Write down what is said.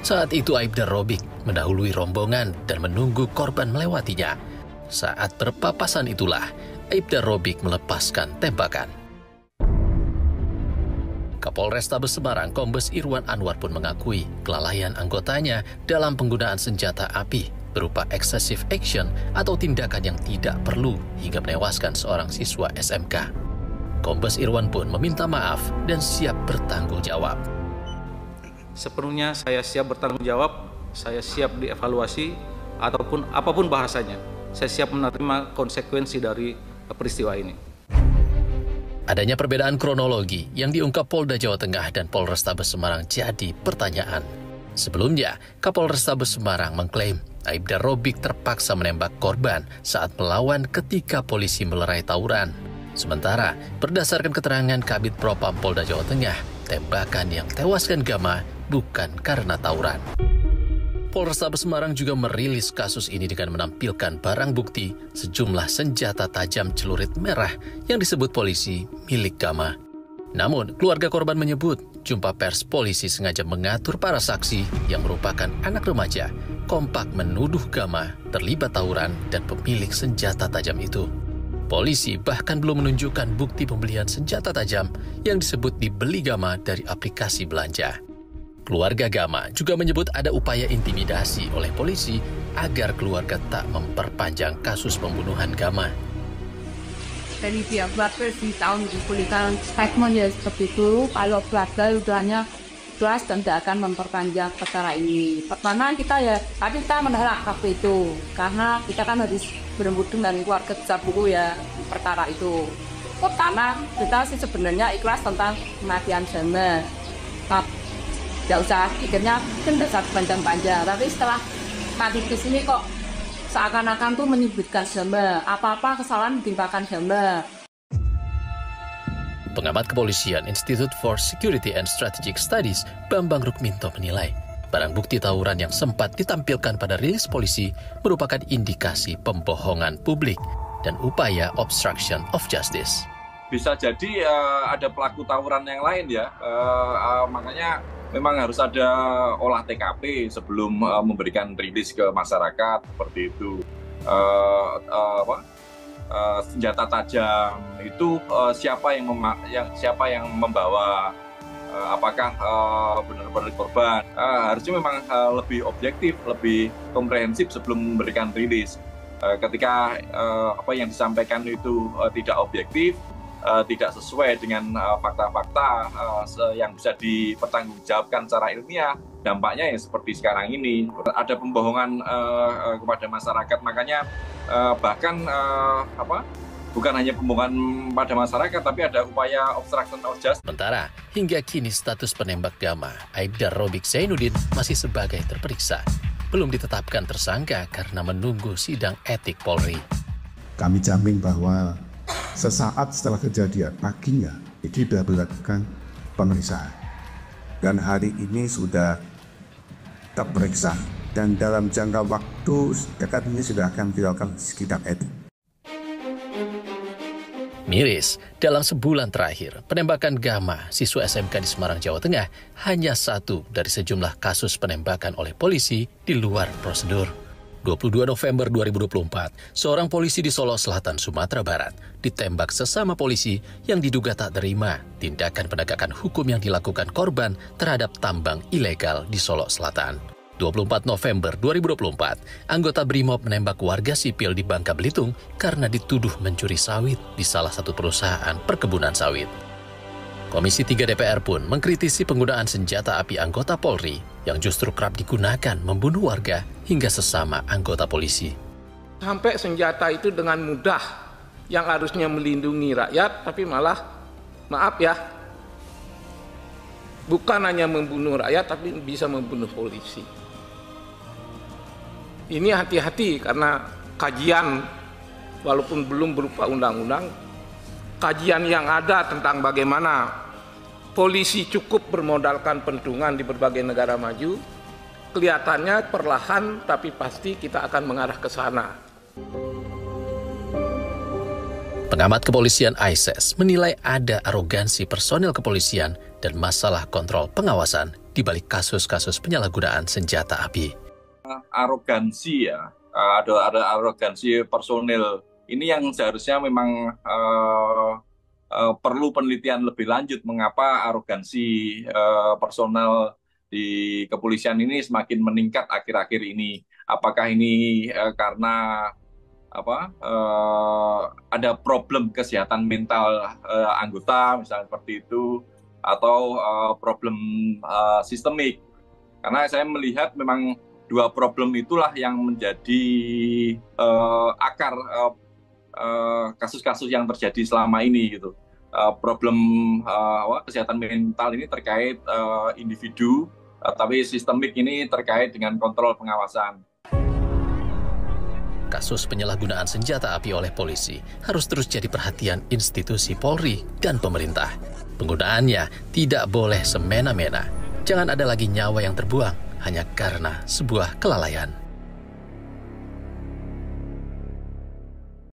Saat itu Aibda Robik mendahului rombongan dan menunggu korban melewatinya. Saat berpapasan itulah Aibda Robik melepaskan tembakan. Kapolrestabes Semarang Kombes Irwan Anwar pun mengakui kelalaian anggotanya dalam penggunaan senjata api berupa excessive action atau tindakan yang tidak perlu hingga menewaskan seorang siswa SMK. Kombes Irwan pun meminta maaf dan siap bertanggung jawab. Sepenuhnya saya siap bertanggung jawab, saya siap dievaluasi, ataupun apapun bahasanya. Saya siap menerima konsekuensi dari peristiwa ini. Adanya perbedaan kronologi yang diungkap Polda Jawa Tengah dan Polrestabes Semarang jadi pertanyaan. Sebelumnya, Kapolrestabes Semarang mengklaim Aibda Robik terpaksa menembak korban saat melawan ketika polisi melerai tawuran. Sementara, berdasarkan keterangan Kabid Propam Polda Jawa Tengah, tembakan yang tewaskan Gama bukan karena tawuran. Polrestabes Semarang juga merilis kasus ini dengan menampilkan barang bukti sejumlah senjata tajam celurit merah yang disebut polisi milik Gama. Namun, keluarga korban menyebut jumpa pers polisi sengaja mengatur para saksi yang merupakan anak remaja kompak menuduh Gama terlibat tawuran dan pemilik senjata tajam itu. Polisi bahkan belum menunjukkan bukti pembelian senjata tajam yang disebut dibeli Gama dari aplikasi belanja. Keluarga Gama juga menyebut ada upaya intimidasi oleh polisi agar keluarga tak memperpanjang kasus pembunuhan Gama. Dari pihak keluarga diberikan statement ya seperti itu, kalau keluarga udahnya jelas dan tidak akan memperpanjang perkara ini. Pertama kita menolak waktu itu, karena kita kan harus berembudung dan keluarga besar buku ya perkara itu. Pertama kita sih sebenarnya ikhlas tentang kematian Gama. Tidak usah pikirnya kan dasar panjang-panjang, tapi setelah tadi di sini kok seakan-akan tuh menyebutkan Gama, apa-apa kesalahan ditimpakan Gama. Pengamat kepolisian Institute for Security and Strategic Studies Bambang Rukminto menilai barang bukti tawuran yang sempat ditampilkan pada rilis polisi merupakan indikasi pembohongan publik dan upaya obstruction of justice. Bisa jadi ada pelaku tawuran yang lain ya, makanya memang harus ada olah TKP sebelum memberikan rilis ke masyarakat seperti itu. Senjata tajam itu siapa yang membawa, apakah benar-benar korban. Harusnya memang lebih objektif, lebih komprehensif sebelum memberikan rilis. Ketika apa yang disampaikan itu tidak objektif, tidak sesuai dengan fakta-fakta yang bisa dipertanggungjawabkan secara ilmiah, dampaknya ya seperti sekarang ini. Ada pembohongan kepada masyarakat, makanya bahkan bukan hanya pembohongan pada masyarakat, tapi ada upaya obstruction of justice. Sementara, hingga kini status penembak Gama, Aibda Robik Zainuddin, masih sebagai terperiksa. Belum ditetapkan tersangka karena menunggu sidang etik Polri. Kami jamin bahwa sesaat setelah kejadian paginya itu sudah dilakukan pemeriksaan dan hari ini sudah terperiksa dan dalam jangka waktu dekat ini sudah akan dilakukan sidang etik. Miris, dalam sebulan terakhir, penembakan Gama, siswa SMK di Semarang, Jawa Tengah, hanya satu dari sejumlah kasus penembakan oleh polisi di luar prosedur. 22 November 2024, seorang polisi di Solo Selatan, Sumatera Barat, ditembak sesama polisi yang diduga tak terima tindakan penegakan hukum yang dilakukan korban terhadap tambang ilegal di Solo Selatan. 24 November 2024, anggota BRIMOB menembak warga sipil di Bangka Belitung karena dituduh mencuri sawit di salah satu perusahaan perkebunan sawit. Komisi 3 DPR pun mengkritisi penggunaan senjata api anggota Polri yang justru kerap digunakan membunuh warga hingga sesama anggota polisi. Sampai senjata itu dengan mudah yang harusnya melindungi rakyat, tapi malah, maaf ya, bukan hanya membunuh rakyat, tapi bisa membunuh polisi. Ini hati-hati karena kajian, walaupun belum berupa undang-undang, kajian yang ada tentang bagaimana polisi cukup bermodalkan pentungan di berbagai negara maju, kelihatannya perlahan tapi pasti kita akan mengarah ke sana. Pengamat kepolisian ISES menilai ada arogansi personel kepolisian dan masalah kontrol pengawasan di balik kasus-kasus penyalahgunaan senjata api. Arogansi ya, ada arogansi personil. Ini yang seharusnya memang perlu penelitian lebih lanjut mengapa arogansi personel di kepolisian ini semakin meningkat akhir-akhir ini. Apakah ini karena ada problem kesehatan mental anggota misalnya seperti itu, atau problem sistemik? Karena saya melihat memang dua problem itulah yang menjadi akar kasus-kasus yang terjadi selama ini gitu. Problem kesehatan mental ini terkait individu, tapi sistemik ini terkait dengan kontrol pengawasan. Kasus penyalahgunaan senjata api oleh polisi harus terus jadi perhatian institusi Polri dan pemerintah. Penggunaannya tidak boleh semena-mena. Jangan ada lagi nyawa yang terbuang hanya karena sebuah kelalaian.